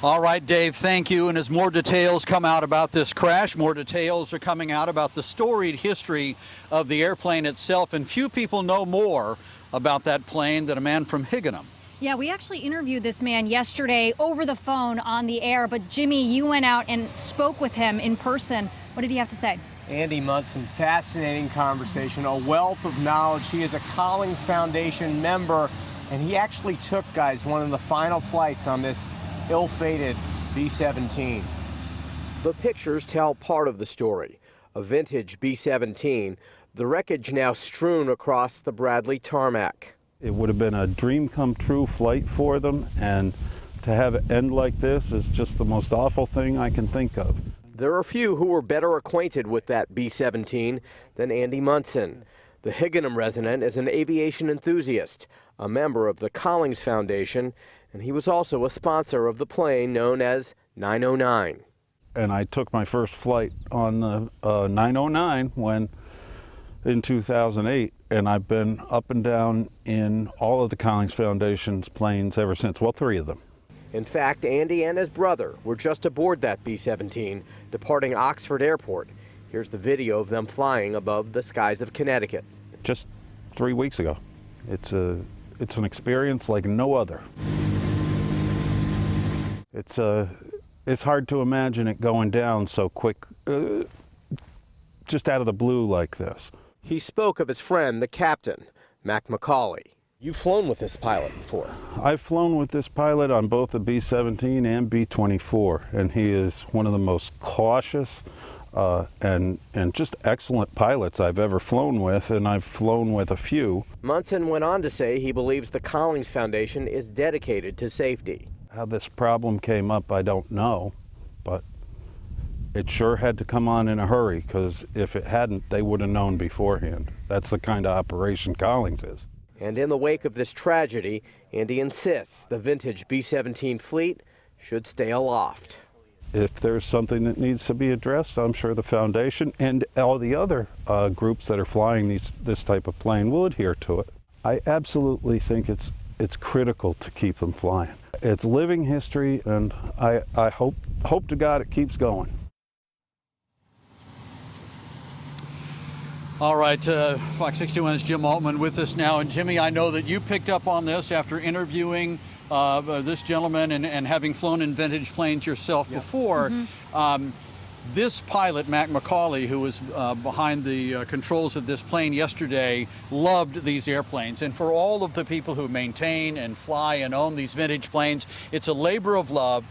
All right, Dave, thank you. And as more details come out about this crash, more details are coming out about the storied history of the airplane itself. And few people know more about that plane than a man from Higganum. Yeah, we actually interviewed this man yesterday over the phone on the air. But Jimmy, you went out and spoke with him in person. What did he have to say? Andy Munson, fascinating conversation, a wealth of knowledge. He is a Collins Foundation member, and he actually took, guys, one of the final flights on this ill-fated B-17. The pictures tell part of the story. A vintage B-17, the wreckage now strewn across the Bradley tarmac. It would have been a dream come true flight for them, and to have it end like this is just the most awful thing I can think of. There are few who were better acquainted with that B-17 than Andy Munson. The Higganum resident is an aviation enthusiast, a member of the Collins Foundation, and he was also a sponsor of the plane known as 909. And I took my first flight on the 909 in 2008, and I've been up and down in all of the Collins Foundation's planes ever since, well, 3 of them. In fact, Andy and his brother were just aboard that B-17, departing Oxford Airport. Here's the video of them flying above the skies of Connecticut. Just 3 weeks ago. It's an experience like no other. It's hard to imagine it going down so quick, just out of the blue like this. He spoke of his friend, the captain, Mac McCauley. You've flown with this pilot before. I've flown with this pilot on both the B-17 and B-24, and he is one of the most cautious and just excellent pilots I've ever flown with, and I've flown with a few. Munson went on to say he believes the Collins Foundation is dedicated to safety. How this problem came up, I don't know, but it sure had to come on in a hurry, because if it hadn't, they would have known beforehand. That's the kind of operation Collins is. And in the wake of this tragedy, Andy insists the vintage B-17 fleet should stay aloft. If there's something that needs to be addressed, I'm sure the Foundation and all the other groups that are flying this type of plane will adhere to it. I absolutely think it's critical to keep them flying. It's living history, and I hope to God it keeps going. All right, Fox 61's Jim Altman with us now. And Jimmy, I know that you picked up on this after interviewing this gentleman and having flown in vintage planes yourself before. This pilot, Mac McCauley, who was behind the controls of this plane yesterday, loved these airplanes. And for all of the people who maintain and fly and own these vintage planes, it's a labor of love.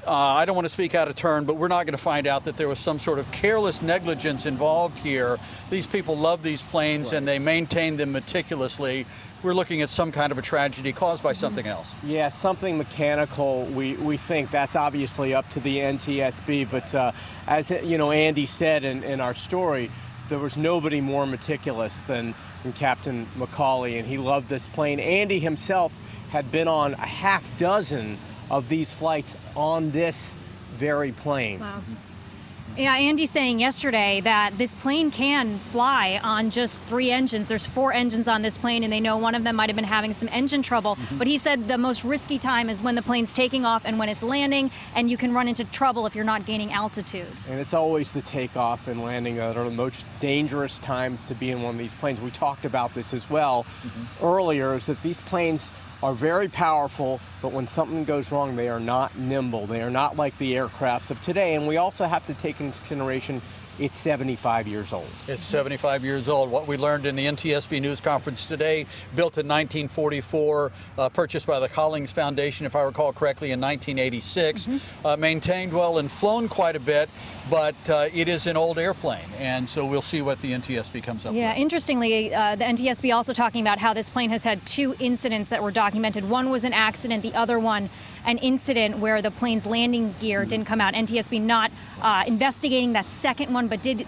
I don't want to speak out of turn, but we're not going to find out that there was some sort of careless negligence involved here. These people love these planes, and they maintain them meticulously. We're looking at some kind of a tragedy caused by something else. Yeah, something mechanical. We think that's obviously up to the NTSB, but as you know, Andy said in our story, there was nobody more meticulous than Captain McCauley, and he loved this plane. Andy himself had been on a half dozen of these flights on this very plane. Wow. Yeah, Andy's saying yesterday that this plane can fly on just 3 engines. There's 4 engines on this plane, and they know one of them might have been having some engine trouble. But he said the most risky time is when the plane's taking off and when it's landing, and you can run into trouble if you're not gaining altitude. And it's always the takeoff and landing that are the most dangerous times to be in one of these planes. We talked about this as well earlier, is that these planes are very powerful, but when something goes wrong, they are not nimble. They are not like the aircrafts of today. And we also have to take into consideration it's 75 years old. It's 75 years old. What we learned in the NTSB news conference today, built in 1944, purchased by the Collins Foundation, if I recall correctly, in 1986, maintained well and flown quite a bit, but it is an old airplane, and so we'll see what the NTSB comes up with. Yeah, interestingly, the NTSB also talking about how this plane has had 2 incidents that were documented. One was an accident, the other one an incident where the plane's landing gear didn't come out. NTSB not investigating that second one, but did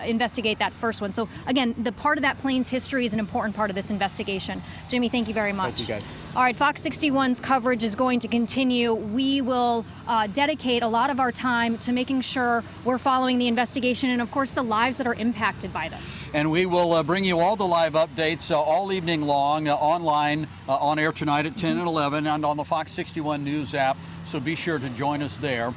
investigate that first one. So again, the part of that plane's history is an important part of this investigation. Jimmy, thank you very much. Thank you, guys. All right, Fox 61's coverage is going to continue. We will dedicate a lot of our time to making sure we're following the investigation and, of course, the lives that are impacted by this. And we will bring you all the live updates all evening long, online, on air tonight at 10 and 11, and on the Fox 61 News app. So be sure to join us there.